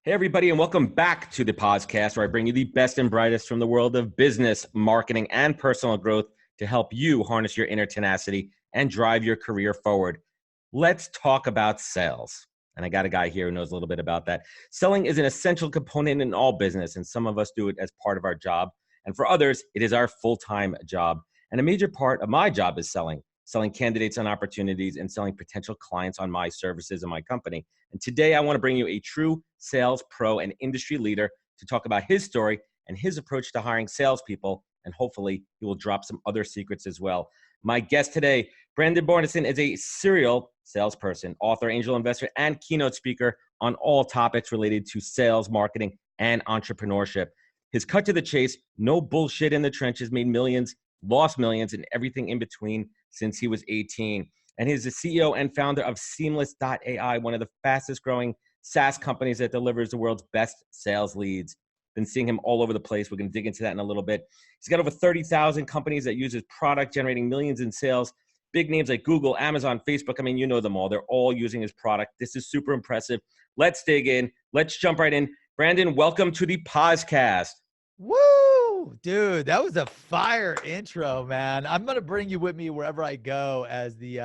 Hey, everybody, and welcome back to the POZ-Cast, where I bring you the best and brightest from the world of business, marketing, and personal growth to help you harness your inner tenacity and drive your career forward. Let's talk about sales. And I got a guy here who knows a little bit about that. Selling is an essential component in all business, and some of us do it as part of our job. And for others, it is our full-time job. And a major part of my job is selling candidates on opportunities and selling potential clients on my services and my company. And today I want to bring you a true sales pro and industry leader to talk about his story and his approach to hiring salespeople. And hopefully he will drop some other secrets as well. My guest today, Brandon Bornancin, is a serial salesperson, author, angel investor, and keynote speaker on all topics related to sales, marketing, and entrepreneurship. His cut to the chase, no bullshit in the trenches, made millions, lost millions, and everything in between since he was 18. And he's the CEO and founder of Seamless.ai, one of the fastest growing SaaS companies that delivers the world's best sales leads. Been seeing him all over the place. We're going to dig into that in a little bit. He's got over 30,000 companies that use his product, generating millions in sales. Big names like Google, Amazon, Facebook. I mean, you know them all. They're all using his product. This is super impressive. Let's dig in. Let's jump right in. Brandon, welcome to the POZ-Cast. Woo, dude, that was a fire intro, man. I'm gonna bring you with me wherever I go as the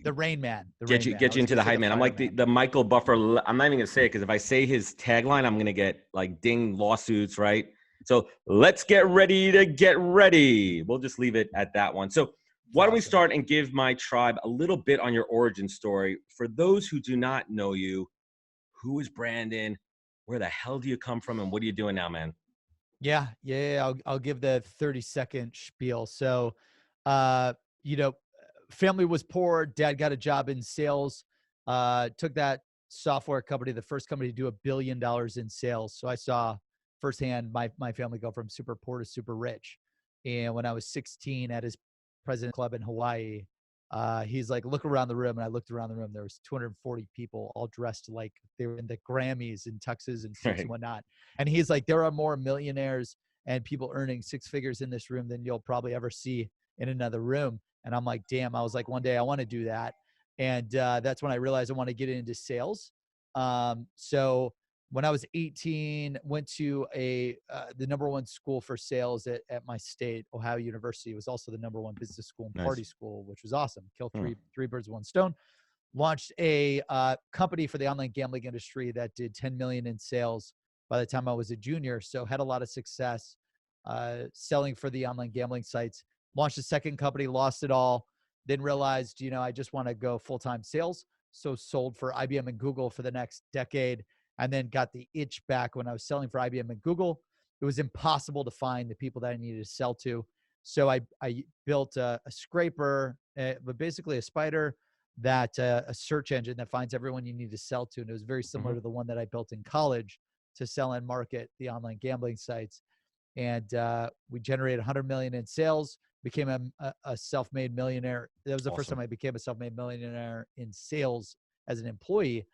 Rain Man. Get you into the hype, man. I'm like the Michael Buffer. I'm not even gonna say it because if I say his tagline, I'm gonna get like ding lawsuits, right? So let's get ready to get ready. We'll just leave it at that one. So why don't we start and give my tribe a little bit on your origin story? For those who do not know you, who is Brandon? Where the hell do you come from, and what are you doing now, man? Yeah. I'll give the 30-second spiel. So, family was poor. Dad got a job in sales. Took that software company, the first company to do $1 billion in sales. So I saw firsthand my family go from super poor to super rich. And when I was 16 at his president club in Hawaii, he's like, look around the room. And I looked around the room. There was 240 people all dressed like they were in the Grammys in Texas and suits and whatnot. And he's like, there are more millionaires and people earning six figures in this room than you'll probably ever see in another room. And I'm like, damn, I was like, one day I want to do that. And that's when I realized I want to get into sales. So when I was 18, went to the #1 school for sales at my state, Ohio University. It was also the #1 business school and party school, which was awesome. Kill three birds with one stone. Launched a company for the online gambling industry that did 10 million in sales by the time I was a junior. So had a lot of success selling for the online gambling sites. Launched a second company, lost it all. Then realized, I just want to go full-time sales. So sold for IBM and Google for the next decade. And then got the itch back when I was selling for IBM and Google. It was impossible to find the people that I needed to sell to. So I built a scraper, but basically a spider, that a search engine that finds everyone you need to sell to. And it was very similar to the one that I built in college to sell and market the online gambling sites. And we generated 100 million in sales, became a self-made millionaire. That was the first time I became a self-made millionaire in sales as an employee.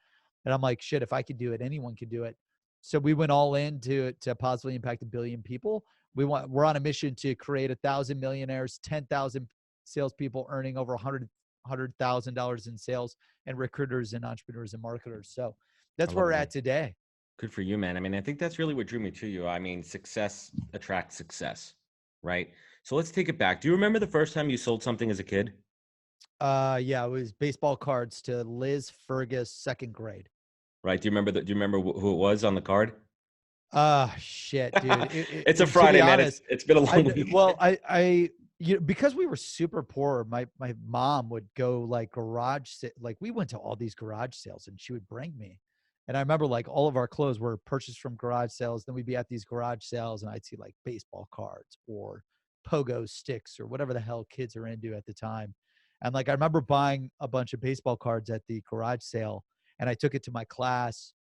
And I'm like, shit, if I could do it, anyone could do it. So we went all in to positively impact 1 billion people. We're on a mission to create 1,000 millionaires, 10,000 salespeople earning over $100,000 in sales, and recruiters and entrepreneurs and marketers. So that's where we're at today. Good for you, man. I mean, I think that's really what drew me to you. I mean, success attracts success, right? So let's take it back. Do you remember the first time you sold something as a kid? Yeah, it was baseball cards to Liz Fergus, 2nd grade. Right. Do you remember Do you remember who it was on the card? Shit, dude. It's a Friday, man. It's been a long week. Well, because we were super poor, my mom would go like we went to all these garage sales and she would bring me. And I remember like all of our clothes were purchased from garage sales. Then we'd be at these garage sales and I'd see like baseball cards or pogo sticks or whatever the hell kids are into at the time. And like, I remember buying a bunch of baseball cards at the garage sale and I took it to my class.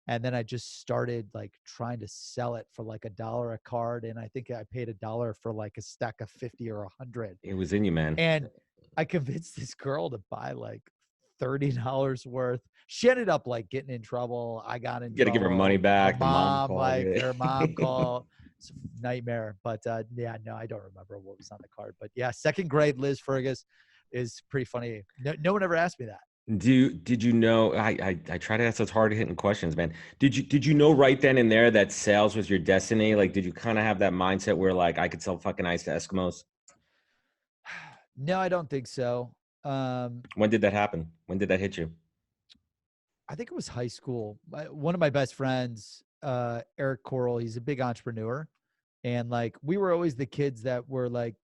And then I just started like trying to sell it for like $1 a card. And I think I paid $1 for like a stack of 50 or 100. It was in you, man. And I convinced this girl to buy like $30 worth. She ended up like getting in trouble. I got in trouble. You got to give her money back. Her mom called. It's a nightmare. But yeah, no, I don't remember what was on the card. But yeah, 2nd grade Liz Fergus is pretty funny. No one ever asked me that. Did you know, I try to ask those hard hitting questions, man. Did you know right then and there that sales was your destiny? Like, did you kind of have that mindset where like I could sell fucking ice to Eskimos? No, I don't think so. Um, When did that happen? When did that hit you? I think it was high school. One of my best friends, Eric Coral, he's a big entrepreneur. And like, we were always the kids that were like,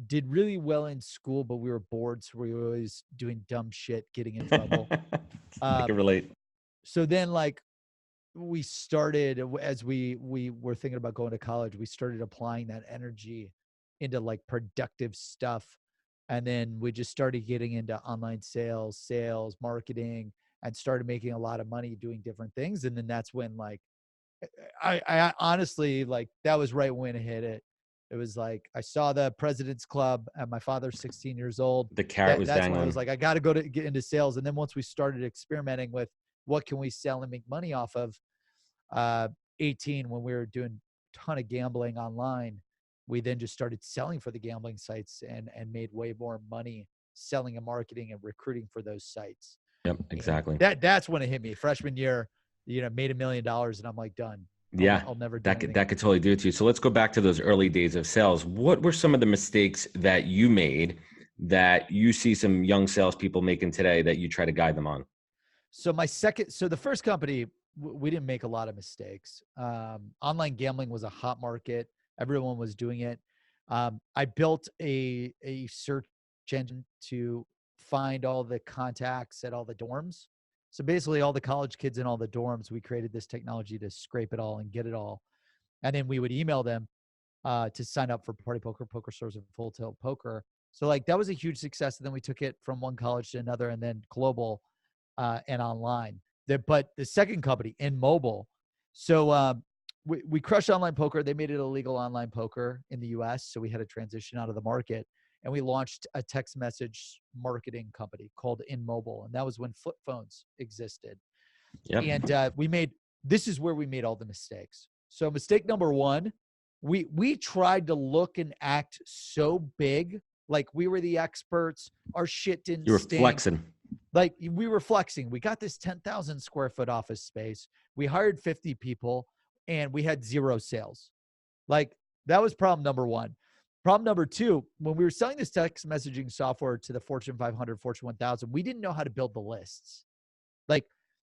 did really well in school, but we were bored. So we were always doing dumb shit, getting in trouble. I can Um, relate. so then like we started, as we were thinking about going to college, we started applying that energy into like productive stuff. And then we just started getting into online sales, marketing, and started making a lot of money doing different things. And then that's when like I honestly, like, that was right when it hit it. It was like I saw the President's Club and my father's 16 years old. The carrot was That's when it was dangling. like I got to go to get into sales. And then once we started experimenting with what can we sell and make money off of, uh 18, when we were doing a ton of gambling online, we then just started selling for the gambling sites and made way more money selling and marketing and recruiting for those sites. Yep, And exactly. that's when it hit me. Freshman year, made $1 million, and I'm like, done. Yeah, I'll never do that could anything. that could totally do it to you. So let's go back to those early days of sales. What were some of the mistakes that you made that you see some young salespeople making today that you try to guide them on? So the first company, we didn't make a lot of mistakes. Online gambling was a hot market. Everyone was doing it. I built a search engine to find all the contacts at all the dorms. So basically all the college kids in all the dorms, we created this technology to scrape it all and get it all. And then we would email them to sign up for Party Poker, Poker Stars, and Full Tilt Poker. So like that was a huge success. And then we took it from one college to another, and then global and online. But the second company, in mobile, so we crushed online poker. They made it illegal online poker in the U.S., so we had to transition out of the market, and we launched a text message marketing company called In Mobile, and that was when flip phones existed. Yep. And this is where we made all the mistakes. So mistake number one, we tried to look and act so big, like we were the experts. Our shit didn't You were stink. flexing. Like we were flexing. We got this 10,000 square foot office space. We hired 50 people and we had 0 sales. Like that was problem number one. Problem number two, when we were selling this text messaging software to the Fortune 500, Fortune 1000, we didn't know how to build the lists. Like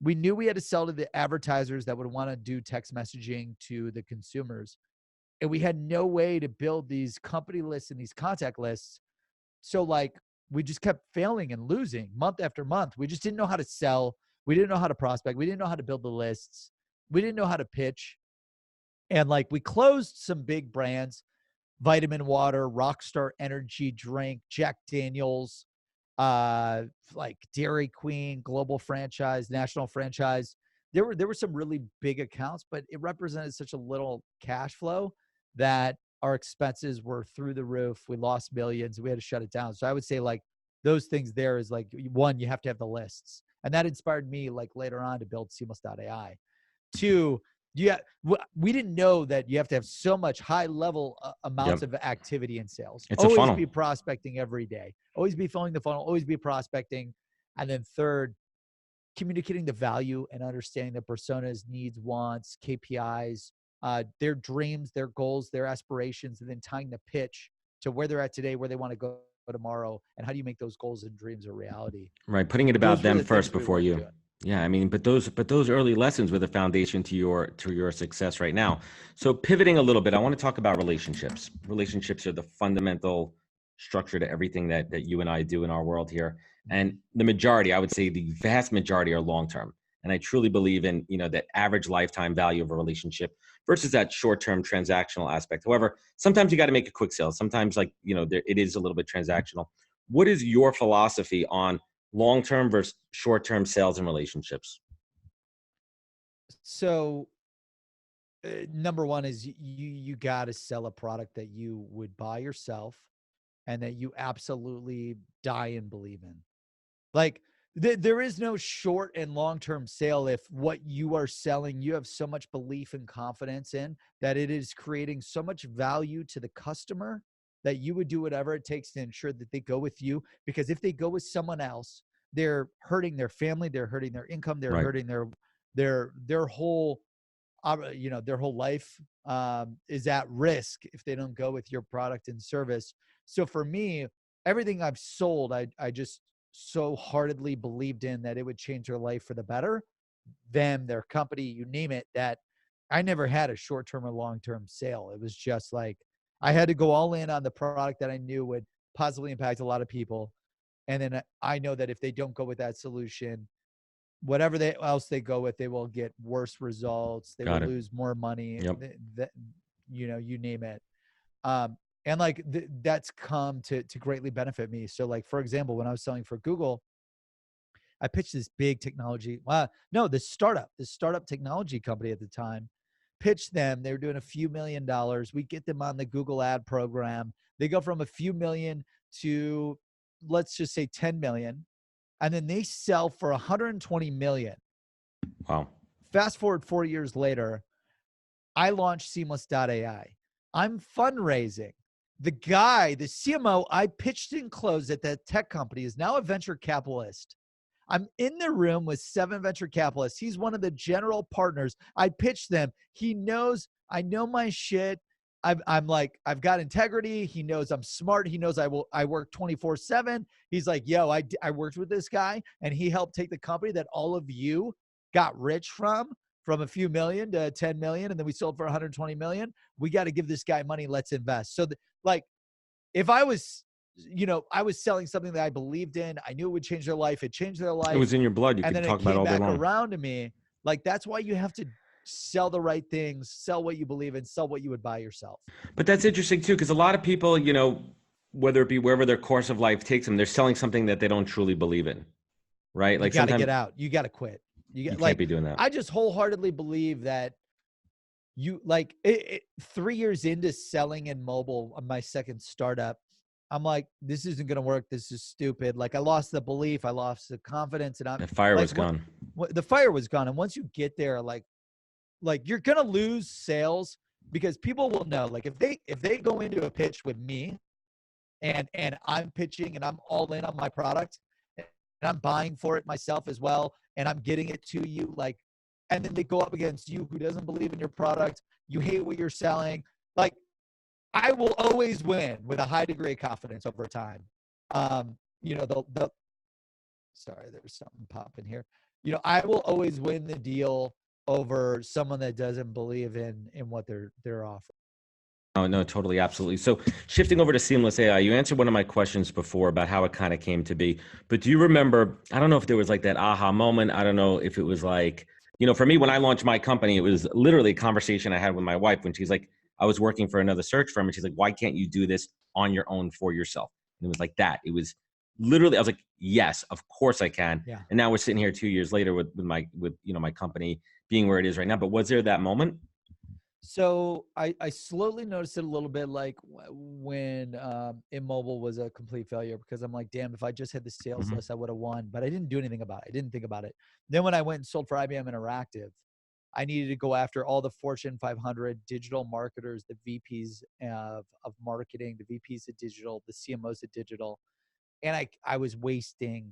we knew we had to sell to the advertisers that would want to do text messaging to the consumers. And we had no way to build these company lists and these contact lists. So like we just kept failing and losing month after month. We just didn't know how to sell. We didn't know how to prospect. We didn't know how to build the lists. We didn't know how to pitch. And like we closed some big brands, Vitamin Water, Rockstar Energy Drink, Jack Daniels, like Dairy Queen, global franchise, national franchise. There were some really big accounts, but it represented such a little cash flow that our expenses were through the roof. We lost millions. We had to shut it down. So I would say like those things there is like one, you have to have the lists. And that inspired me like later on to build Seamless.ai. Two, yeah, we didn't know that you have to have so much high level amounts Yep. of activity in sales. It's a Always funnel. be prospecting every day. Always be filling the funnel. Always be prospecting. And then third, communicating the value and understanding the personas, needs, wants, KPIs, their dreams, their goals, their aspirations, and then tying the pitch to where they're at today, where they want to go tomorrow, and how do you make those goals and dreams a reality. Right. Putting it about Those were them the first things we before weren't you. doing. Yeah, I mean, but those early lessons were the foundation to your success right now. So pivoting a little bit, I want to talk about relationships. Relationships are the fundamental structure to everything that you and I do in our world here. And the majority, I would say the vast majority are long term. And I truly believe in, that average lifetime value of a relationship versus that short-term transactional aspect. However, sometimes you got to make a quick sale. Sometimes it is a little bit transactional. What is your philosophy on long-term versus short-term sales and relationships? So number one is you got to sell a product that you would buy yourself and that you absolutely die and believe in. Like there is no short and long-term sale if what you are selling, you have so much belief and confidence in that it is creating so much value to the customer that you would do whatever it takes to ensure that they go with you. Because if they go with someone else, they're hurting their family, they're hurting their income, they're Right. hurting their whole their whole life is at risk if they don't go with your product and service. So for me, everything I've sold, I just so heartedly believed in that it would change their life for the better, them, their company, you name it, that I never had a short-term or long-term sale. It was just like I had to go all in on the product that I knew would positively impact a lot of people. And then I know that if they don't go with that solution, whatever else they go with, they will get worse results. They will Got it. lose more money. Yep. You name it. And like that's come to greatly benefit me. So like, for example, when I was selling for Google, I pitched this big technology. No, this startup technology company at the time. Pitched them. They were doing a few $1,000,000. We get them on the Google ad program. They go from a few million to, let's just say 10 million. And then they sell for 120 million. Wow. Fast forward 4 years later, I launched Seamless.ai. I'm fundraising. The guy, the CMO I pitched and closed at that tech company is now a venture capitalist. I'm in the room with 7 venture capitalists. He's one of the general partners. I pitched them. He knows I know my shit. I'm like, I've got integrity. He knows I'm smart. He knows I work 24/7. He's like, yo, I worked with this guy and he helped take the company that all of you got rich from a few million to 10 million. And then we sold for 120 million. We got to give this guy money. Let's invest. So like, if I was, I was selling something that I believed in, I knew it would change their life. It changed their life. It was in your blood. You And could then talk it about it came all day back long. around to me. Like, that's why you have to sell the right things, sell what you believe in, sell what you would buy yourself. But that's interesting too, because a lot of people, whether it be wherever their course of life takes them, they're selling something that they don't truly believe in, right? You Like got to sometimes get out. You got to quit. you can't be doing that. I just wholeheartedly believe that 3 years into selling in mobile on my second startup, I'm like, this isn't going to work. This is stupid. Like I lost the belief. I lost the confidence. And The fire like, was gone. The fire was gone. And once you get there, like you're going to lose sales because people will know, like if they go into a pitch with me and I'm pitching and I'm all in on my product and I'm buying for it myself as well. And I'm getting it to you, like, and then they go up against you who doesn't believe in your product. You hate what you're selling. Like, I will always win with a high degree of confidence over time. Sorry, there's something popping here. I will always win the deal over someone that doesn't believe in what they're offering. Oh, no, totally. Absolutely. So shifting over to Seamless AI, you answered one of my questions before about how it kind of came to be, but do you remember, I don't know if there was like that aha moment. I don't know if it was like, for me, when I launched my company, it was literally a conversation I had with my wife when she's like, I was working for another search firm and she's like, why can't you do this on your own for yourself? And it was like that. It was literally, I was like, yes, of course I can. Yeah. And now we're sitting here 2 years later with my company being where it is right now. But was there that moment? So I slowly noticed it a little bit, like when Immobile was a complete failure, because I'm like, damn, if I just had the sales list, I would have won. But I didn't do anything about it. I didn't think about it. Then when I went and sold for IBM Interactive, I needed to go after all the Fortune 500 digital marketers, the VPs of marketing, the VPs of digital, the CMOs of digital. And I was wasting,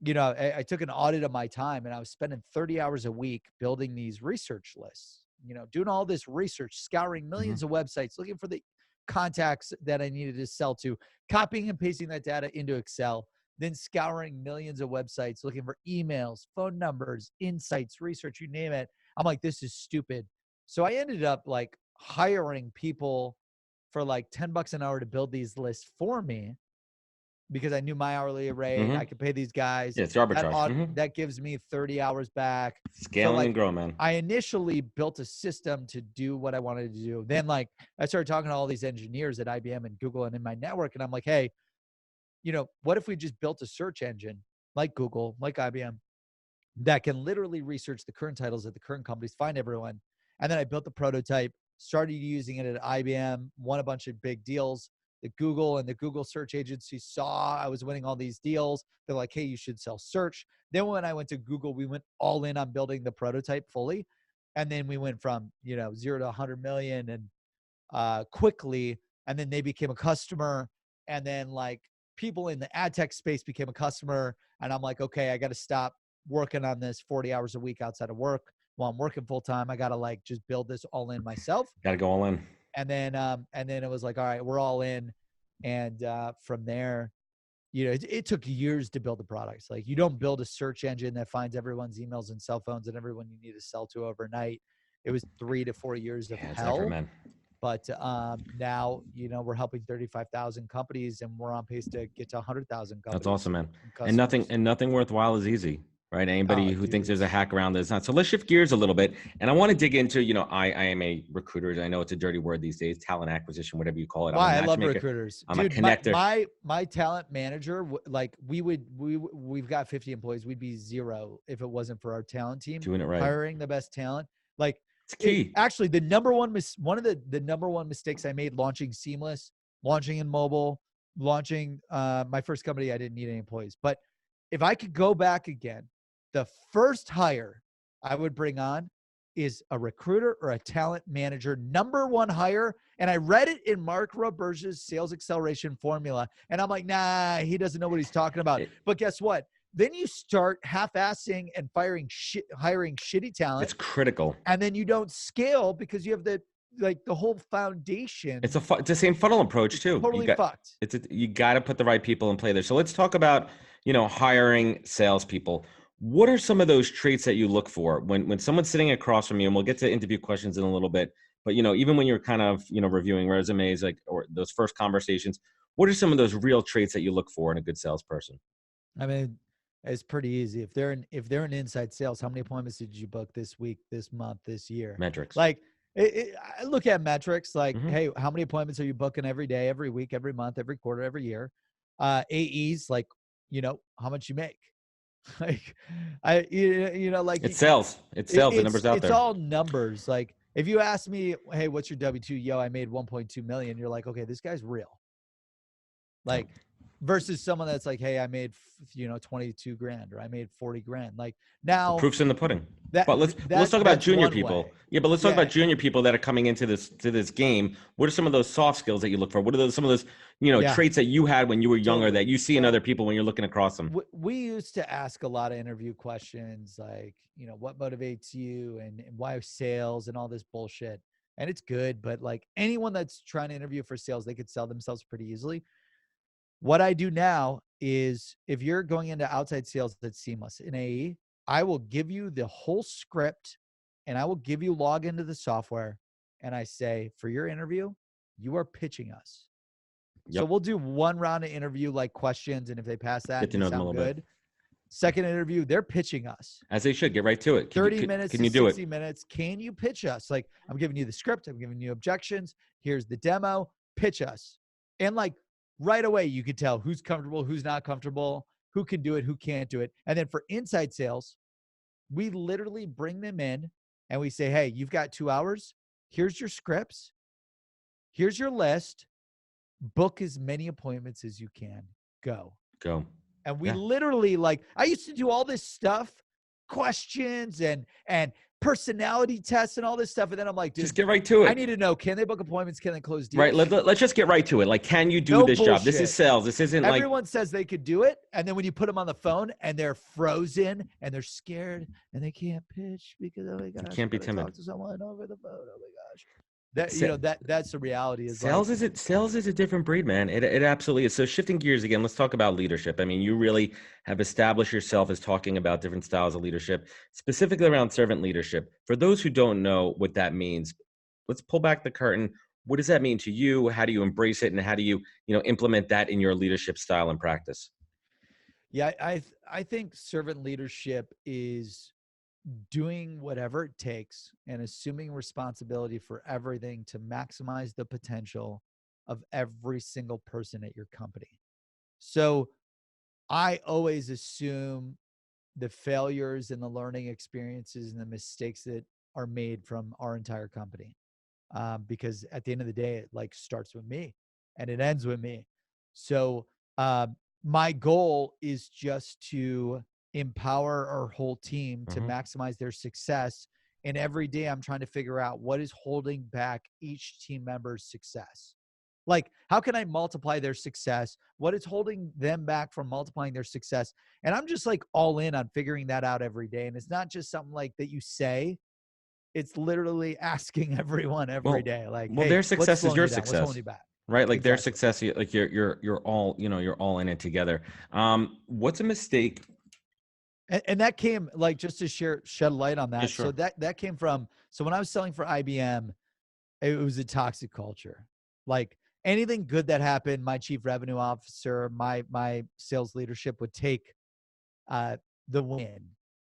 I took an audit of my time and I was spending 30 hours a week building these research lists, doing all this research, scouring millions of websites, looking for the contacts that I needed to sell to, copying and pasting that data into Excel, then scouring millions of websites, looking for emails, phone numbers, insights, research, you name it. I'm like, this is stupid. So I ended up like hiring people for like $10 an hour to build these lists for me, because I knew my hourly rate. I could pay these guys. Yeah, it's arbitrage. That gives me 30 hours back. Scaling and grow, man. I initially built a system to do what I wanted to do. Then I started talking to all these engineers at IBM and Google and in my network. And I'm like, hey, what if we just built a search engine like Google, like IBM, that can literally research the current titles at the current companies, find everyone. And then I built the prototype, started using it at IBM, won a bunch of big deals. The Google and the Google search agency saw I was winning all these deals. They're like, hey, you should sell search. Then when I went to Google, we went all in on building the prototype fully. And then we went from, 0 to 100 million and quickly. And then they became a customer. And then people in the ad tech space became a customer, and I'm like, okay, I got to stop working on this 40 hours a week outside of work while I'm working full time. I got to like just build this all in myself. Got to go all in. And then it was like, all right, we're all in. And from there, you know, it took years to build the products. Like, you don't build a search engine that finds everyone's emails and cell phones and everyone you need to sell to overnight. It was 3 to 4 years of It's hell. effort, man. But now, you know, we're helping 35,000 companies, and we're on pace to get to 100,000 companies. That's awesome, man. And nothing worthwhile is easy, right? Anybody who thinks there's a hack around this, not. So let's shift gears a little bit, and I want to dig into, you know, I am a recruiter. I know it's a dirty word these days, talent acquisition, whatever you call it. Why? I love recruiters. I'm a connector. My talent manager, like we've got 50 employees. We'd be 0 if it wasn't for our talent team doing it right, hiring the best talent. Like, it's key. Actually, one of the number one mistakes I made launching Seamless, launching in mobile, launching my first company, I didn't need any employees. But if I could go back again, the first hire I would bring on is a recruiter or a talent manager, number one hire. And I read it in Mark Roberge's sales acceleration formula. And I'm like, nah, he doesn't know what he's talking about. But guess what? Then you start half-assing and hiring shitty talent. It's critical. And then you don't scale because you have the whole foundation. It's the same funnel approach too. Totally fucked. You got to put the right people in play there. So let's talk about, you know, hiring salespeople. What are some of those traits that you look for when someone's sitting across from you? And we'll get to interview questions in a little bit. But, you know, even when you're kind of, you know, reviewing resumes, like, or those first conversations, what are some of those real traits that you look for in a good salesperson? I mean, it's pretty easy. If they're in inside sales, how many appointments did you book this week, this month, this year? Metrics. Like, I look at metrics like, hey, how many appointments are you booking every day, every week, every month, every quarter, every year? AEs, like, you know, how much you make. Like, like it's sales. The numbers out there. It's all numbers. Like, if you ask me, hey, what's your W-2? Yo, I made 1.2 million. You're like, okay, this guy's real. Like, versus someone that's like, hey, I made, 22 grand, or I made 40 grand. Like, now the proof's in the pudding. But let's talk about junior people. Way. Yeah, but let's talk about junior people that are coming into this game. What are some of those soft skills that you look for? What are some of those, traits that you had when you were younger that you see in other people when you're looking across them? We used to ask a lot of interview questions like, what motivates you and why sales and all this bullshit. And it's good, but like, anyone that's trying to interview for sales, they could sell themselves pretty easily. What I do now is, if you're going into outside sales that's Seamless in AE, I will give you the whole script and I will give you log into the software. And I say, for your interview, you are pitching us. Yep. So we'll do one round of interview, like questions. And if they pass that, get to know them a little bit. Second interview, they're pitching us. As they should. Get right to it. 30 minutes to 60 minutes. Can you pitch us? Like, I'm giving you the script. I'm giving you objections. Here's the demo. Pitch us. And like, right away, you could tell who's comfortable, who's not comfortable, who can do it, who can't do it. And then for inside sales, we literally bring them in and we say, hey, you've got 2 hours. Here's your scripts. Here's your list. Book as many appointments as you can. Go. And we literally, like, I used to do all this stuff, questions and personality tests and all this stuff. And then I'm like, dude, just get right to it. I need to know, can they book appointments? Can they close deals? Right. Let's just get right to it. Like, can you do this job? This is sales. This isn't like. Everyone says they could do it. And then when you put them on the phone and they're frozen and they're scared and they can't pitch because, oh my gosh, you can't be timid. Talk to someone over the phone. Oh my gosh. That's the reality. Sales is a different breed, man. It absolutely is. So shifting gears again, let's talk about leadership. I mean, you really have established yourself as talking about different styles of leadership, specifically around servant leadership. For those who don't know what that means, let's pull back the curtain. What does that mean to you? How do you embrace it? And how do you, implement that in your leadership style and practice? Yeah, I think servant leadership is doing whatever it takes and assuming responsibility for everything to maximize the potential of every single person at your company. So I always assume the failures and the learning experiences and the mistakes that are made from our entire company. Because at the end of the day, it like starts with me and it ends with me. So my goal is just to empower our whole team to maximize their success. And every day I'm trying to figure out what is holding back each team member's success. Like, how can I multiply their success? What is holding them back from multiplying their success? And I'm just like all in on figuring that out every day. And it's not just something like that you say, it's literally asking everyone every Well, day, like, well, hey, their what's success is slowing your you down? What's holding success, you back? right? Like their Exactly. success, like you're all, you're all in it together. What's a mistake? And that came, like, just to shed light on Yeah, that. So sure. that came from, so when I was selling for IBM, it was a toxic culture. Like, anything good that happened, my chief revenue officer, my sales leadership would take uh, the win.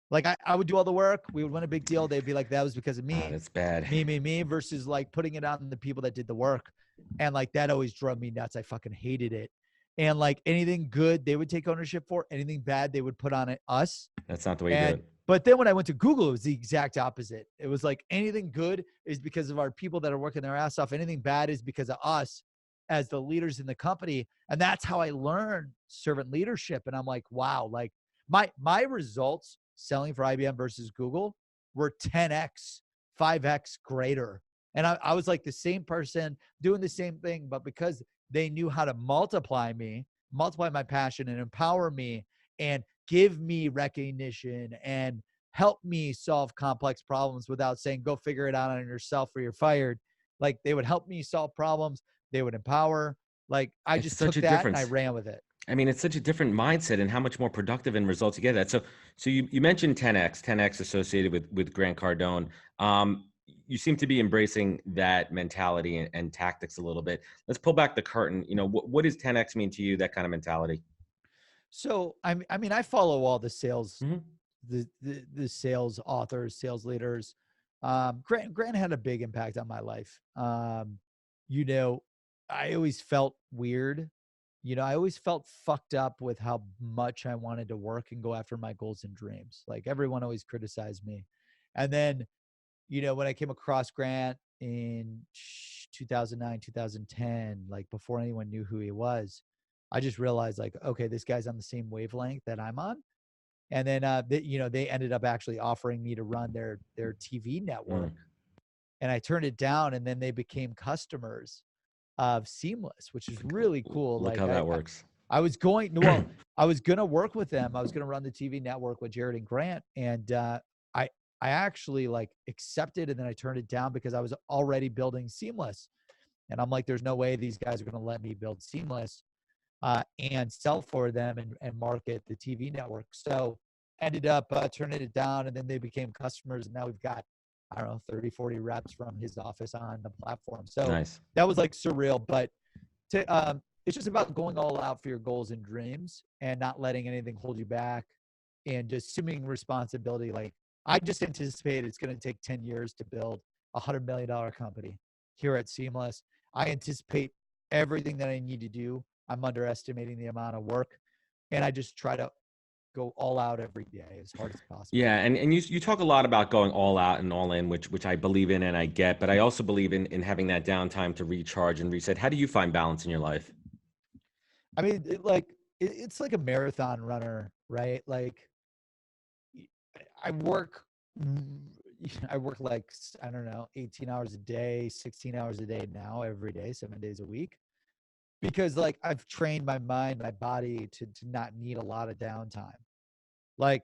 Like, I would do all the work. We would win a big deal. They'd be like, that was because of Ah, me, that's bad. me, versus like putting it on the people that did the work. And like, that always drove me nuts. I fucking hated it. And like, anything good they would take ownership for, anything bad they would put on it us. That's not the way you do And it. but then when I went to Google, it was the exact opposite. It was like, anything good is because of our people that are working their ass off. Anything bad is because of us as the leaders in the company. And that's how I learned servant leadership. And I'm like, wow, like my results selling for IBM versus Google were 10x, 5x greater. And I was like the same person doing the same thing, but because they knew how to multiply me, multiply my passion and empower me and give me recognition and help me solve complex problems without saying, go figure it out on yourself or you're fired. Like, they would help me solve problems. They would empower. Like, I It's just such took a that and I difference. ran with it. I mean, it's such a different mindset and how much more productive and results you get at. So you mentioned 10x associated with Grant Cardone. You seem to be embracing that mentality and tactics a little bit. Let's pull back the curtain. What does 10x mean to you? That kind of mentality. So I mean, I follow all the sales, Mhm. the sales authors, sales leaders. Grant had a big impact on my life. You know, I always felt weird. I always felt fucked up with how much I wanted to work and go after my goals and dreams. Like, everyone always criticized me. And then, when I came across Grant in 2009, 2010, like before anyone knew who he was, I just realized, like, okay, this guy's on the same wavelength that I'm on. And then, they ended up actually offering me to run their TV network, Mm. and I turned it down. And then they became customers of Seamless, which is really cool. Look Like, how that works. I was going, well, I was going to work with them. I was going to run the TV network with Jared and Grant. And I, I actually like accepted, and then I turned it down because I was already building Seamless. And I'm like, there's no way these guys are going to let me build Seamless and sell for them and market the TV network. So ended up turning it down, and then they became customers. And now we've got, I don't know, 30, 40 reps from his office on the platform. So Nice. that was like surreal, but it's just about going all out for your goals and dreams and not letting anything hold you back and just assuming responsibility. Like, I just anticipate it's going to take 10 years to build $100 million company here at Seamless. I anticipate everything that I need to do. I'm underestimating the amount of work, and I just try to go all out every day as hard as possible. Yeah, and you talk a lot about going all out and all in, which I believe in and I get, but I also believe in having that downtime to recharge and reset. How do you find balance in your life? I mean, it's like a marathon runner, right? Like, I work I work like, I don't know, 18 hours a day, 16 hours a day now, every day, 7 days a week, because like I've trained my mind, my body to not need a lot of downtime. Like,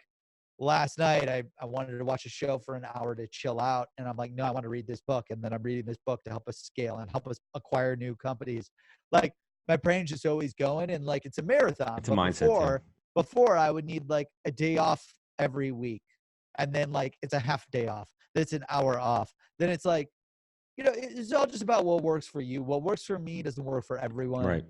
last night, I wanted to watch a show for an hour to chill out. And I'm like, no, I want to read this book. And then I'm reading this book to help us scale and help us acquire new companies. Like, my brain's just always going, and like, it's a marathon. It's a But mindset thing. before I would need like a day off every week. And then like it's a half day off. Then it's an hour off. Then it's like, it's all just about what works for you. What works for me doesn't work for everyone. Right.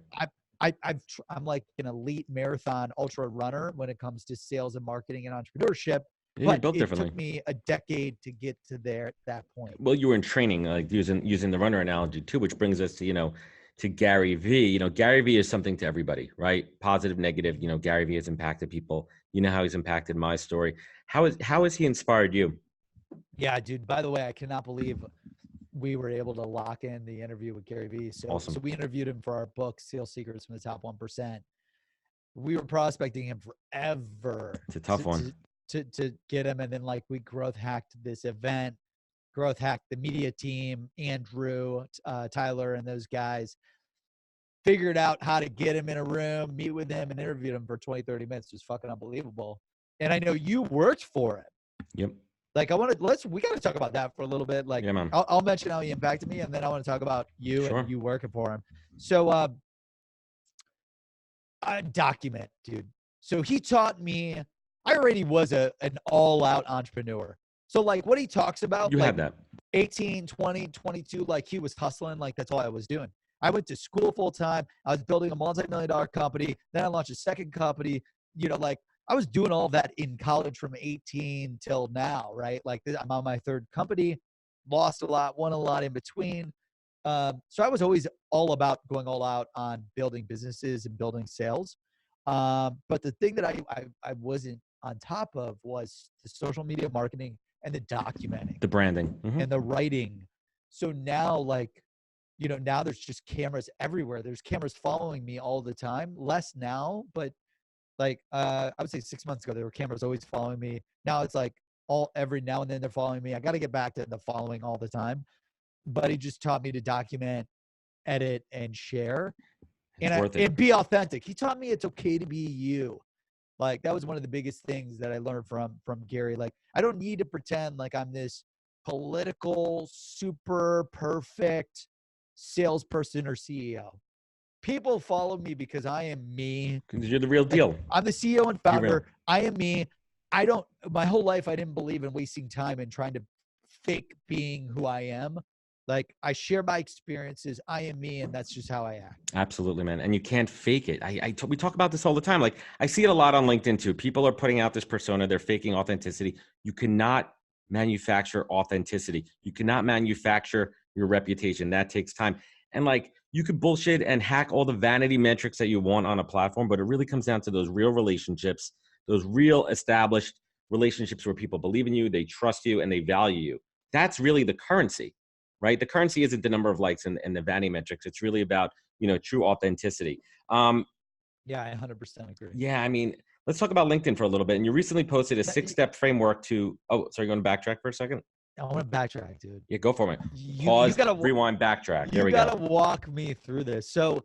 I'm like an elite marathon ultra runner when it comes to sales and marketing and entrepreneurship, Yeah, you're but built it differently. took me a decade to get to that point. Well, you were in training, like using the runner analogy too, which brings us to Gary Vee. Gary Vee is something to everybody, right? Positive, negative. Gary Vee has impacted people. You know how he's impacted my story. How has he inspired you? Yeah, dude. By the way, I cannot believe we were able to lock in the interview with Gary Vee. So Awesome. we interviewed him for our book, Sales Secrets from the Top 1%. We were prospecting him forever It's a tough one. to get him. And then like we growth hacked this event, growth hacked the media team, Andrew, Tyler, and those guys. figured out how to get him in a room, meet with him, and interviewed him for 20, 30 minutes. Just fucking unbelievable. And I know you worked for him. Yep. Like we got to talk about that for a little bit. Like, Yeah, man. I'll mention how he impacted me, and then I want to talk about you Sure. and you working for him. So, document, dude. So he taught me, I already was an all-out entrepreneur. So like what he talks about, You like had that. 18, 20, 22, like he was hustling. Like that's all I was doing. I went to school full time. I was building a multi-million-dollar company. Then I launched a second company. You know, like I was doing all of that in college from 18 till now, right? Like I'm on my third company, lost a lot, won a lot in between. So I was always all about going all out on building businesses and building sales. But the thing that I wasn't on top of was the social media marketing and the documenting, The branding, and the writing. So now, like, you know, now there's just cameras everywhere. There's cameras following me all the time. Less now, but like I would say 6 months ago, there were cameras always following me. Now it's like every now and then they're following me. I got to get back to the following all the time. But he just taught me to document, edit, and share, and be authentic. He taught me it's okay to be you. Like that was one of the biggest things that I learned from Gary. Like I don't need to pretend like I'm this political, super perfect salesperson or CEO. People follow me because I am me. Because you're the real deal. Like, I'm the CEO and founder. I am me. My whole life, I didn't believe in wasting time and trying to fake being who I am. Like I share my experiences. I am me, and that's just how I act. Absolutely, man. And you can't fake it. We talk about this all the time. Like I see it a lot on LinkedIn too. People are putting out this persona. They're faking authenticity. You cannot manufacture authenticity. You cannot manufacture your reputation. That takes time. And like you could bullshit and hack all the vanity metrics that you want on a platform, but it really comes down to those real relationships, those real established relationships where people believe in you, they trust you, and they value you. That's really the currency. Right? The currency isn't the number of likes and the vanity metrics. It's really about, you know, true authenticity. Yeah, I 100% agree. Yeah, I mean, let's talk about LinkedIn for a little bit. And you recently posted a 6-step framework to, sorry, going to backtrack for a second? I want to backtrack, dude. Yeah, go for it. Pause, rewind, backtrack. There we go. You got to walk me through this. So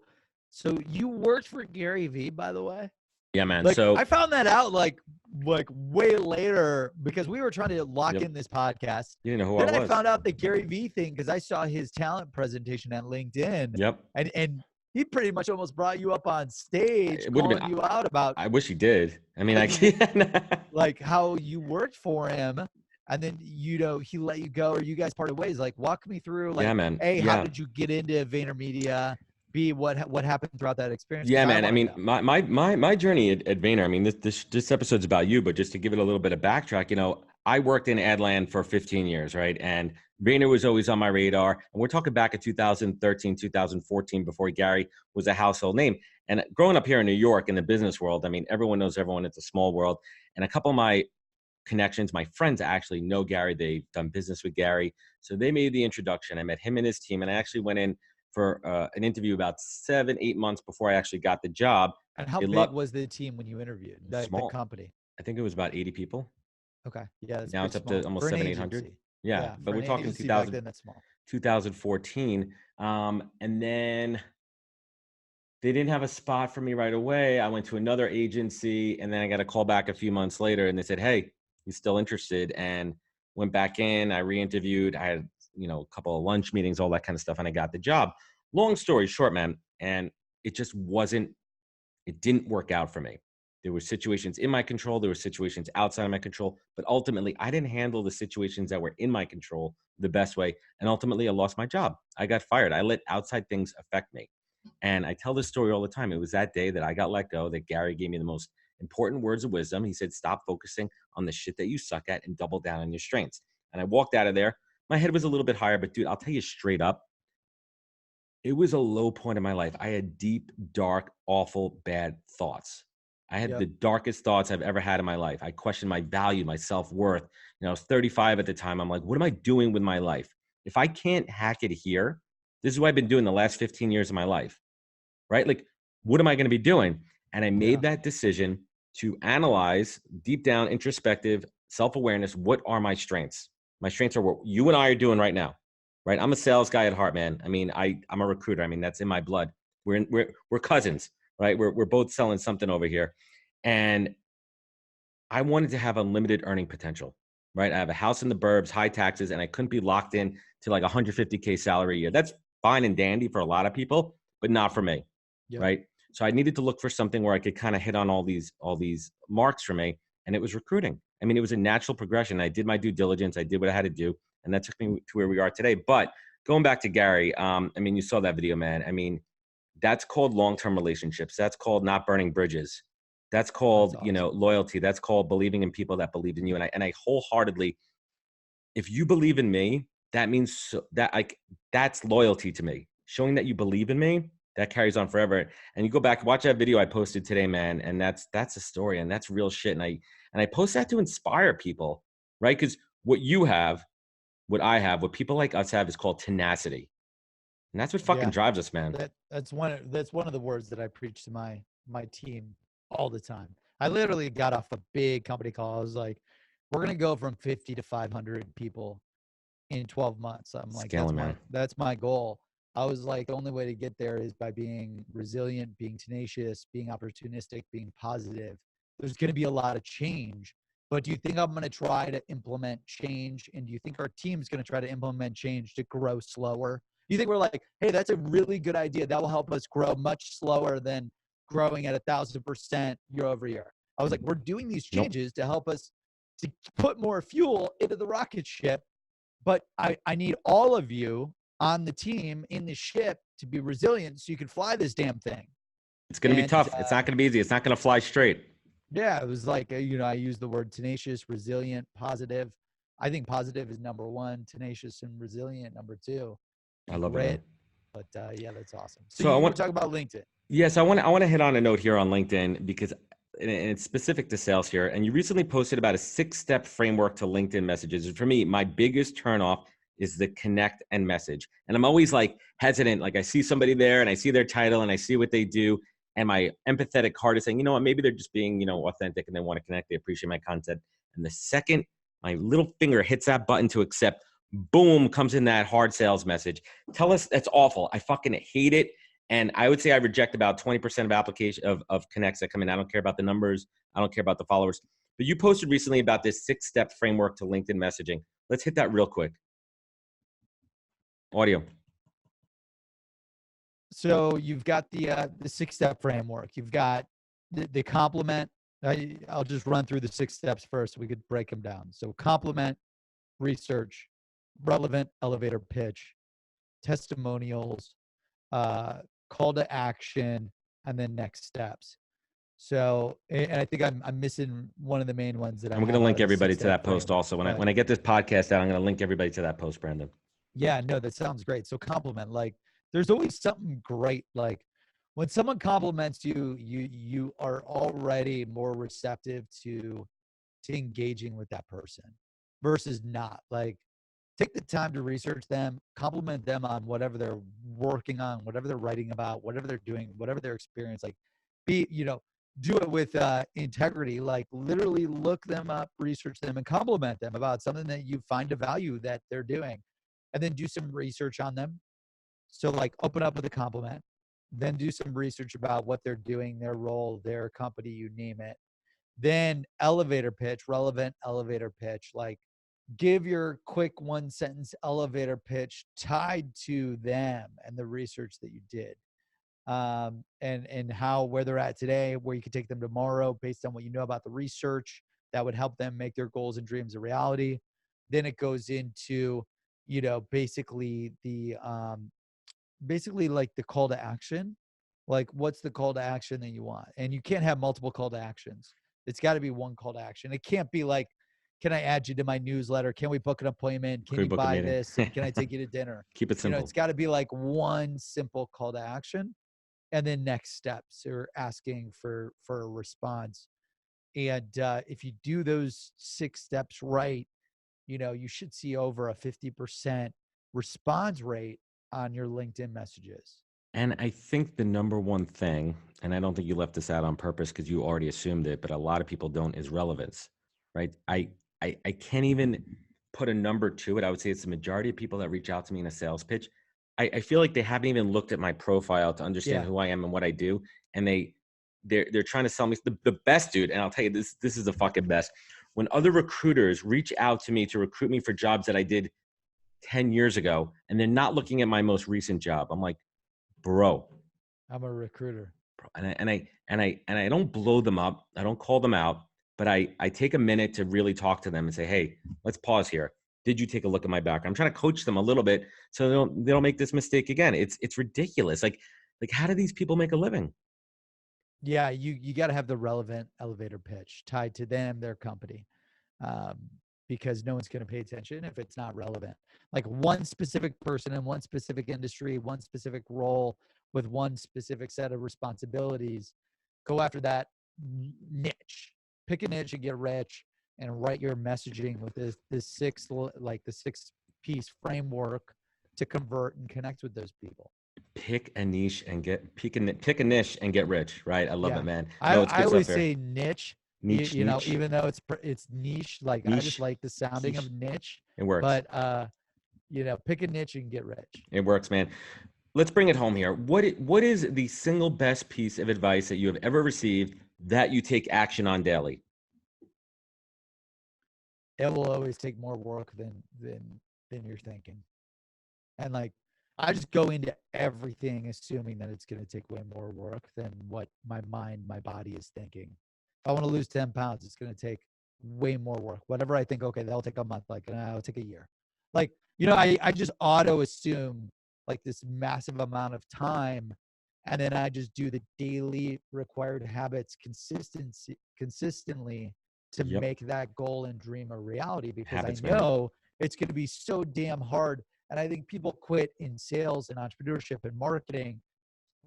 you worked for Gary Vee, by the way? Yeah, man. Like, so I found that out like way later because we were trying to lock in this podcast. You didn't know who then I was. I found out the Gary Vee thing because I saw his talent presentation at LinkedIn. Yep. And he pretty much almost brought you up on stage, calling you out about. I wish he did. I mean, I can't. Like how you worked for him, and then you know he let you go, or you guys parted ways. Like, walk me through. Like, yeah, man. A, how did you get into VaynerMedia? B, what happened throughout that experience? Yeah, man. I mean, my journey at Vayner, I mean, this episode's about you, but just to give it a little bit of backtrack, you know, I worked in ad land for 15 years, right? And Vayner was always on my radar. And we're talking back at 2013, 2014, before Gary was a household name. And growing up here in New York in the business world, I mean, everyone knows everyone. It's a small world. And a couple of my connections, my friends actually know Gary. They've done business with Gary. So they made the introduction. I met him and his team. And I actually went in for an interview about 7-8 months before I actually got the job. And how big was the team when you interviewed? The company? I think it was about 80 people. Okay. Yeah. Now it's up to almost 700-800. Yeah. But we're talking 2014. And then they didn't have a spot for me right away. I went to another agency, and then I got a call back a few months later, and they said, hey, he's still interested, and went back in. I re-interviewed. I had, you know, a couple of lunch meetings, all that kind of stuff. And I got the job. Long story short, man. And it just it didn't work out for me. There were situations in my control. There were situations outside of my control, but ultimately I didn't handle the situations that were in my control the best way. And ultimately I lost my job. I got fired. I let outside things affect me. And I tell this story all the time. It was that day that I got let go that Gary gave me the most important words of wisdom. He said, stop focusing on the shit that you suck at and double down on your strengths. And I walked out of there. My head was a little bit higher, but dude, I'll tell you straight up, it was a low point in my life. I had deep, dark, awful, bad thoughts. I had the darkest thoughts I've ever had in my life. I questioned my value, my self-worth. You know, I was 35 at the time. I'm like, what am I doing with my life? If I can't hack it here, this is what I've been doing the last 15 years of my life, right? Like, what am I going to be doing? And I made that decision to analyze deep down, introspective, self-awareness. What are my strengths? My strengths are what you and I are doing right now, right? I'm a sales guy at heart, man. I mean, I'm a recruiter. I mean, that's in my blood. We're cousins, right? We're both selling something over here. And I wanted to have unlimited earning potential, right? I have a house in the burbs, high taxes, and I couldn't be locked in to like 150K salary a year. That's fine and dandy for a lot of people, but not for me, Yep. right? So I needed to look for something where I could kind of hit on all these marks for me, and it was recruiting. I mean, it was a natural progression. I did my due diligence. I did what I had to do, and that took me to where we are today. But going back to Gary, I mean, you saw that video, man. I mean, that's called long-term relationships. That's called not burning bridges. That's called, That's awesome. loyalty. That's called believing in people that believed in you. And I wholeheartedly, if you believe in me, that means that's loyalty to me. Showing that you believe in me, that carries on forever. And you go back, watch that video I posted today, man. And that's a story, and that's real shit. And I post that to inspire people, right? Because what you have, what I have, what people like us have is called tenacity. And that's what fucking Yeah. drives us, man. That's one of the words that I preach to my team all the time. I literally got off a big company call. I was like, we're going to go from 50 to 500 people in 12 months. I'm like, Scaling, man. that's my goal. I was like, the only way to get there is by being resilient, being tenacious, being opportunistic, being positive. There's going to be a lot of change, but do you think I'm going to try to implement change? And do you think our team's going to try to implement change to grow slower? You think we're like, hey, that's a really good idea. That will help us grow much slower than growing at 1,000% year over year. I was like, we're doing these changes to help us to put more fuel into the rocket ship. But I need all of you on the team in the ship to be resilient so you can fly this damn thing. It's going to be tough. It's not going to be easy. It's not going to fly straight. Yeah, it was like, I use the word tenacious, resilient, positive. I think positive is number one, tenacious and resilient number two. I love Grit. it, man. But yeah, that's awesome. So you were talking about LinkedIn. Yes, I want to hit on a note here on LinkedIn because and it's specific to sales here. And you recently posted about a 6-step framework to LinkedIn messages. And for me, my biggest turnoff is the connect and message. And I'm always like hesitant. Like I see somebody there and I see their title and I see what they do. And my empathetic heart is saying, you know what, maybe they're just being, authentic and they want to connect. They appreciate my content. And the second my little finger hits that button to accept, boom, comes in that hard sales message. Tell us that's awful. I fucking hate it. And I would say I reject about 20% of application of connects that come in. I don't care about the numbers. I don't care about the followers. But you posted recently about this 6-step framework to LinkedIn messaging. Let's hit that real quick. Audio. So you've got the 6-step framework. You've got the compliment. I'll just run through the 6 steps first. We could break them down. So compliment, research, relevant elevator pitch, testimonials, call to action, and then next steps. So, and I think I'm missing one of the main ones that I'm going to link everybody to that post also. When I get this podcast out, I'm going to link everybody to that post, Brandon. Yeah, no, that sounds great. So compliment, like there's always something great. Like when someone compliments you, you are already more receptive to engaging with that person versus not. Like take the time to research them, compliment them on whatever they're working on, whatever they're writing about, whatever they're doing, whatever their experience. Like do it with integrity. Like literally look them up, research them, and compliment them about something that you find a value that they're doing. And then do some research on them. So like open up with a compliment, then do some research about what they're doing, their role, their company, you name it. Then elevator pitch, relevant elevator pitch, like give your quick 1-sentence elevator pitch tied to them and the research that you did. And where they're at today, where you could take them tomorrow based on what you know about the research that would help them make their goals and dreams a reality. Then it goes into, basically like the call to action. Like what's the call to action that you want? And you can't have multiple call to actions. It's got to be one call to action. It can't be like, can I add you to my newsletter? Can we book an appointment? Can you buy this? Can I take you to dinner? Keep it simple. It's got to be like one simple call to action, and then next steps or asking for a response. And if you do those 6 steps right, you should see over a 50% response rate on your LinkedIn messages. And I think the number one thing, and I don't think you left this out on purpose because you already assumed it, but a lot of people don't, is relevance, right? I can't even put a number to it. I would say it's the majority of people that reach out to me in a sales pitch. I feel like they haven't even looked at my profile to understand Yeah. who I am and what I do. And they're trying to sell me the best, dude. And I'll tell you, this is the fucking best. When other recruiters reach out to me to recruit me for jobs that I did 10 years ago, and they're not looking at my most recent job, I'm like, bro, I'm a recruiter. and I don't blow them up. I don't call them out, but I take a minute to really talk to them and say, hey, let's pause here. Did you take a look at my background? I'm trying to coach them a little bit so they don't make this mistake again. It's ridiculous. Like how do these people make a living? Yeah, you got to have the relevant elevator pitch tied to them, their company, um, because no one's going to pay attention if it's not relevant. Like one specific person in one specific industry, one specific role with one specific set of responsibilities. Go after that niche. Pick a niche and get rich, and write your messaging with this the 6-piece framework to convert and connect with those people. Pick a niche and pick a niche and get rich, right? I love it, man. No, it's I good stuff always here. say niche. Niche, You know, niche. even though it's niche, like I just Niche. like the sounding Niche. of niche. It works. But you know, pick a niche and get rich. It works, man. Let's bring it home here. What is the single best piece of advice that you have ever received that you take action on daily? It will always take more work than you're thinking. And like, I just go into everything assuming that it's going to take way more work than what my body is thinking. If I want to lose 10 pounds, it's going to take way more work. Whatever I think, okay, that'll take a month, like, it'll take a year. Like, you know, I just auto assume like this massive amount of time. And then I just do the daily required habits consistently to Yep. make that goal and dream a reality, because Habits, I man. know it's going to be so damn hard. And I think people quit in sales and entrepreneurship and marketing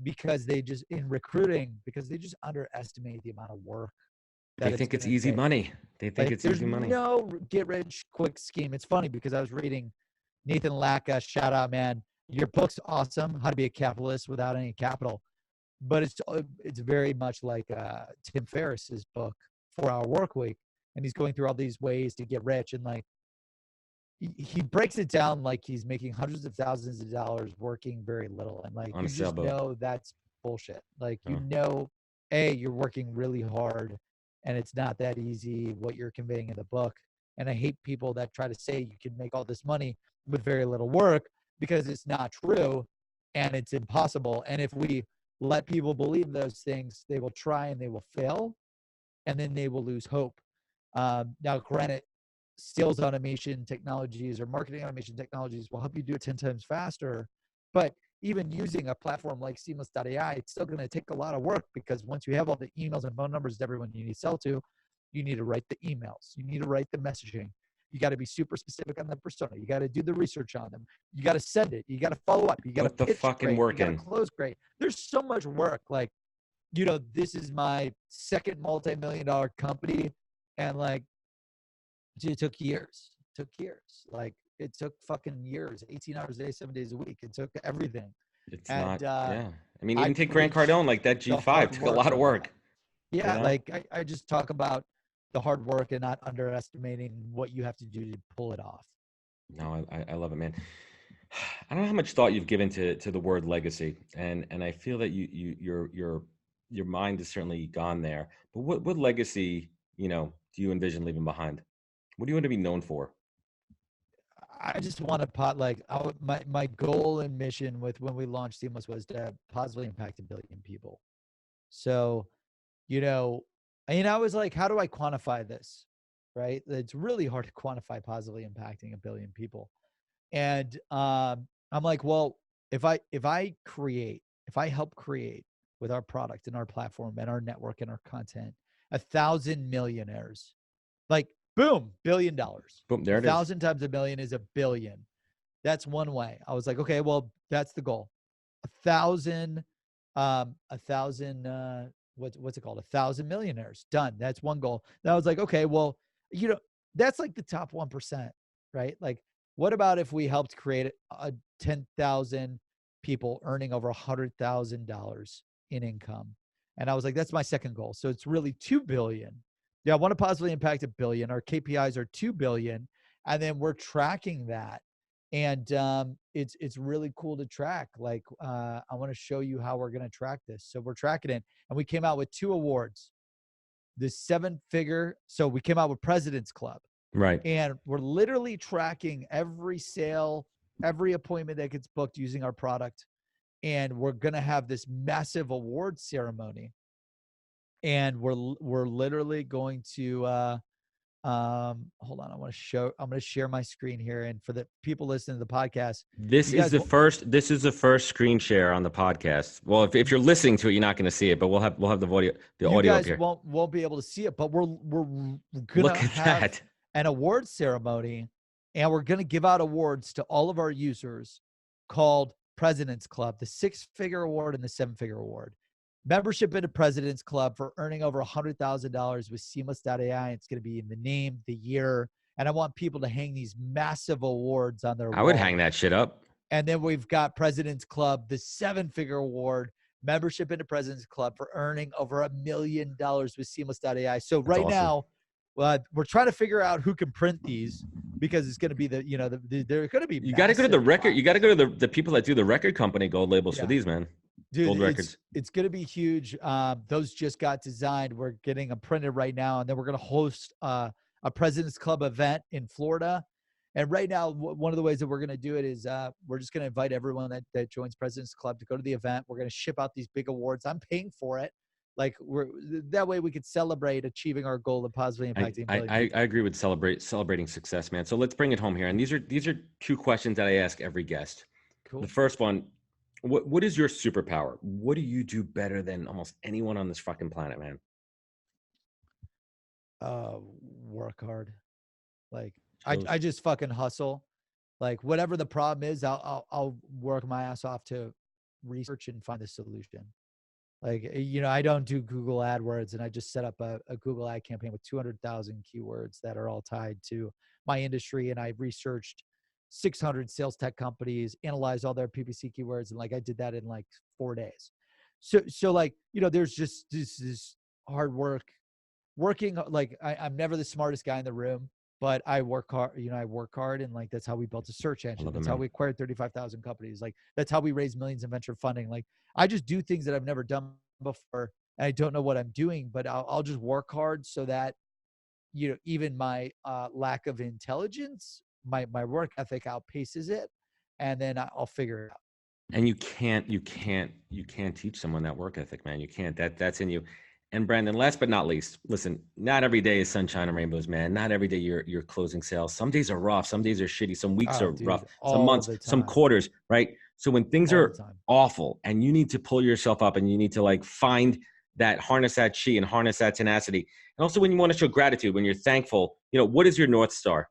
because in recruiting, because they just underestimate the amount of work that They think it's gonna easy take. money. They think Like, it's there's easy money. no get rich quick scheme. It's funny because I was reading Nathan Lacka, shout out, man. Your book's awesome, How to Be a Capitalist Without Any Capital. But it's very much like Tim Ferriss's book, 4-Hour Workweek, and he's going through all these ways to get rich, and like he breaks it down like he's making hundreds of thousands of dollars working very little, and like On you a just sailboat. know that's bullshit. Like, you Oh. know, you're working really hard, and it's not that easy what you're conveying in the book. And I hate people that try to say you can make all this money with very little work, because it's not true and it's impossible. And if we let people believe those things, they will try and they will fail, and then they will lose hope. Now, granted, sales automation technologies or marketing automation technologies will help you do it 10 times faster. But even using a platform like Seamless.ai, it's still going to take a lot of work, because once you have all the emails and phone numbers of everyone you need to sell to, you need to write the emails. You need to write the messaging. You got to be super specific on the persona. You got to do the research on them. You got to send it. You got to follow up. You got to Put the pitch fucking great. work You got in. to close great. There's so much work. Like, you know, this is my second multi-million-dollar company, and like, it took years. Like, it took fucking years, 18 hours a day, 7 days a week. It took everything. It's And not, yeah. I mean, I even take Grant preach Cardone, like that the G5 hard took a lot of of work. that. Yeah, You know? like I just talk about the hard work and not underestimating what you have to do to pull it off. No, I love it, man. I don't know how much thought you've given to the word legacy, and I feel that your mind is certainly gone there. But what legacy, you know, do you envision leaving behind? What do you want to be known for? I just want to my goal and mission with when we launched Seamless was to positively impact 1 billion people. So, you know, and I was like, how do I quantify this? Right? It's really hard to quantify positively impacting 1 billion people. And I'm like, well, if I help create with our product and our platform and our network and our content 1,000 millionaires, like, boom, $1 billion. Boom, there it is. 1,000 times 1 million is 1 billion. That's one way. I was like, okay, well, that's the goal. 1,000, what's it called? 1,000 millionaires, done. That's one goal. And I was like, okay, well, you know, that's like the top 1%, right? Like, what about if we helped create 10,000 people earning over $100,000 in income? And I was like, that's my second goal. So it's really 2 billion. Yeah, I want to positively impact 1 billion. Our KPIs are 2 billion. And then we're tracking that. And it's really cool to track. Like, I want to show you how we're going to track this. So we're tracking it, and we came out with 2 awards. The 7-figure. So we came out with President's Club, Right. and we're literally tracking every sale, every appointment that gets booked using our product. And we're going to have this massive award ceremony. And we're literally going to, hold on. I'm going to share my screen here. And for the people listening to the podcast, This is the first screen share on the podcast. Well, if you're listening to it, you're not going to see it, but we'll have the audio up here. You guys won't be able to see it, but we're going Look to at have that. an award ceremony, and we're going to give out awards to all of our users called President's Club, the 6-figure award and the 7-figure award. Membership into President's Club for earning over $100,000 with Seamless.ai. It's going to be in the name, the year, and I want people to hang these massive awards on their wall. I would hang that shit up. And then we've got President's Club, the 7-figure award, membership into President's Club for earning over $1 million with Seamless.ai. So right now, we're trying to figure out who can print these, because it's going to be they're going to be. You got to go to the record. You got to go to the people that do the record company gold labels for these, man. Dude, gold records. It's going to be huge. Those just got designed. We're getting them printed right now, and then we're going to host a President's Club event in Florida. And right now, one of the ways that we're going to do it is we're just going to invite everyone that joins President's Club to go to the event. We're going to ship out these big awards. I'm paying for it. Like, that way we could celebrate achieving our goal of positively impacting. I agree with celebrating success, man. So let's bring it home here. And these are 2 questions that I ask every guest. Cool. The first one, what is your superpower? What do you do better than almost anyone on this fucking planet, man? Work hard. Like, I just fucking hustle. Like, whatever the problem is, I'll work my ass off to research and find a solution. Like, I don't do Google AdWords, and I just set up a Google ad campaign with 200,000 keywords that are all tied to my industry. And I researched 600 sales tech companies, analyzed all their PPC keywords. And like, I did that in like 4 days. So like, there's just this hard working. Like, I'm never the smartest guy in the room, but I work hard, I work hard. And like, that's how we built a search engine. That's how we acquired 35,000 companies. Like, that's how we raised millions in venture funding. Like, I just do things that I've never done before, and I don't know what I'm doing, but I'll just work hard so that, even my lack of intelligence, my work ethic outpaces it, and then I'll figure it out. And you can't teach someone that work ethic, man. You can't. That's in you. And Brandon, last but not least, listen, not every day is sunshine and rainbows, man. Not every day you're closing sales. Some days are rough. Some days are shitty. Some weeks are rough. Some months, some quarters, right? So when things are awful and you need to pull yourself up and you need to like find that, harness that chi and harness that tenacity. And also when you want to show gratitude, when you're thankful, what is your North Star?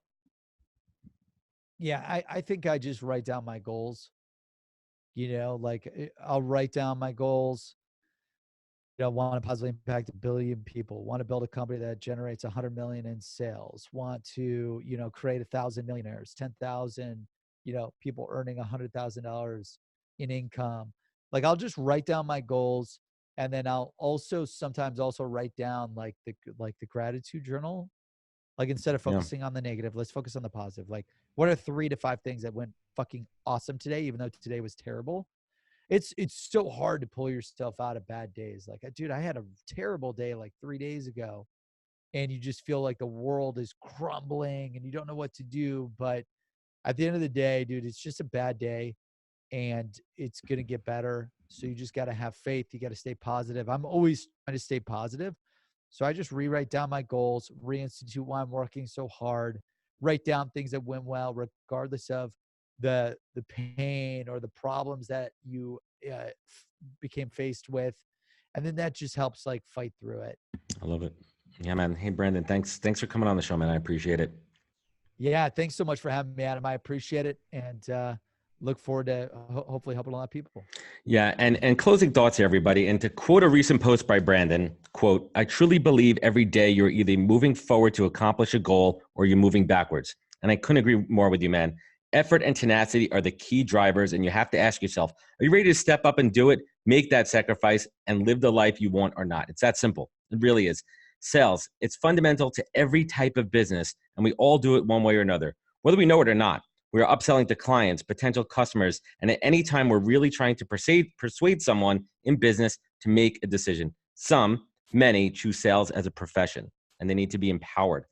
Yeah, I think I just write down my goals. Like, I'll write down my goals. Want to positively impact 1 billion people, want to build a company that generates 100 million in sales, want to, create 1,000 millionaires, 10,000, people earning $100,000 in income. Like, I'll just write down my goals. And then I'll sometimes write down like the gratitude journal. Like, instead of focusing on the negative, let's focus on the positive. Like, what are 3 to 5 things that went fucking awesome today, even though today was terrible? It's so hard to pull yourself out of bad days. Like, dude, I had a terrible day like 3 days ago, and you just feel like the world is crumbling and you don't know what to do. But at the end of the day, dude, it's just a bad day, and it's going to get better. So you just got to have faith. You got to stay positive. I'm always trying to stay positive. So I just rewrite down my goals, reinstitute why I'm working so hard, write down things that went well, regardless of the pain or the problems that you became faced with. And then that just helps like fight through it. I love it. Yeah, man. Hey, Brandon, thanks for coming on the show, man. I appreciate it. Yeah. Thanks so much for having me, Adam. I appreciate it. And look forward to hopefully helping a lot of people. Yeah. And closing thoughts here, everybody. And to quote a recent post by Brandon, quote, "I truly believe every day you're either moving forward to accomplish a goal or you're moving backwards." And I couldn't agree more with you, man. Effort and tenacity are the key drivers, and you have to ask yourself, are you ready to step up and do it, make that sacrifice, and live the life you want or not? It's that simple. It really is. Sales, it's fundamental to every type of business, and we all do it one way or another, whether we know it or not. We are upselling to clients, potential customers, and at any time we're really trying to persuade someone in business to make a decision. Many choose sales as a profession, and they need to be empowered.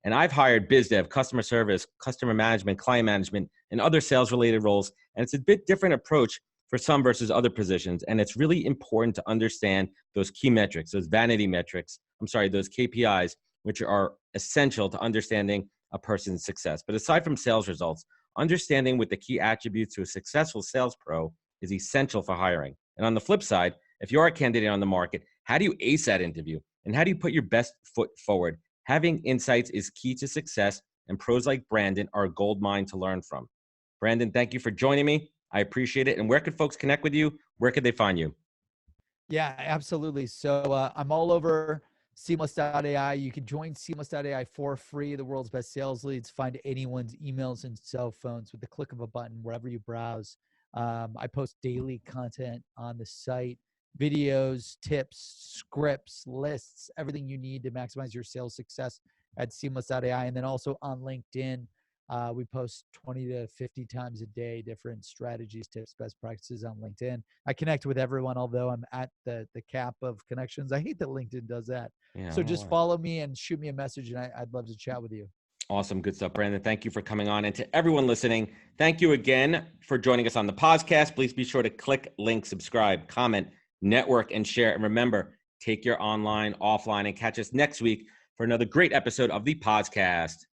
And I've hired biz dev, customer service, customer management, client management, and other sales related roles. And it's a bit different approach for some versus other positions. And it's really important to understand those key metrics, those vanity metrics, those KPIs, which are essential to understanding a person's success. But aside from sales results, understanding what the key attributes to a successful sales pro is essential for hiring. And on the flip side, if you are a candidate on the market, how do you ace that interview? And how do you put your best foot forward? Having insights is key to success, and pros like Brandon are a gold mine to learn from. Brandon, thank you for joining me. I appreciate it. And where could folks connect with you? Where could they find you? Yeah, absolutely. So I'm all over Seamless.ai. You can join Seamless.ai for free. The world's best sales leads. Find anyone's emails and cell phones with the click of a button wherever you browse. I post daily content on the site, videos, tips, scripts, lists, everything you need to maximize your sales success at Seamless.ai. And then also on LinkedIn, we post 20 to 50 times a day, different strategies, tips, best practices on LinkedIn. I connect with everyone, although I'm at the cap of connections. I hate that LinkedIn does that. Yeah, So just follow me and shoot me a message, and I'd love to chat with you. Awesome. Good stuff, Brandon. Thank you for coming on. And to everyone listening, thank you again for joining us on the podcast. Please be sure to click, link, subscribe, comment, network, and share. And remember, take your online, offline, and catch us next week for another great episode of the POZ-Cast.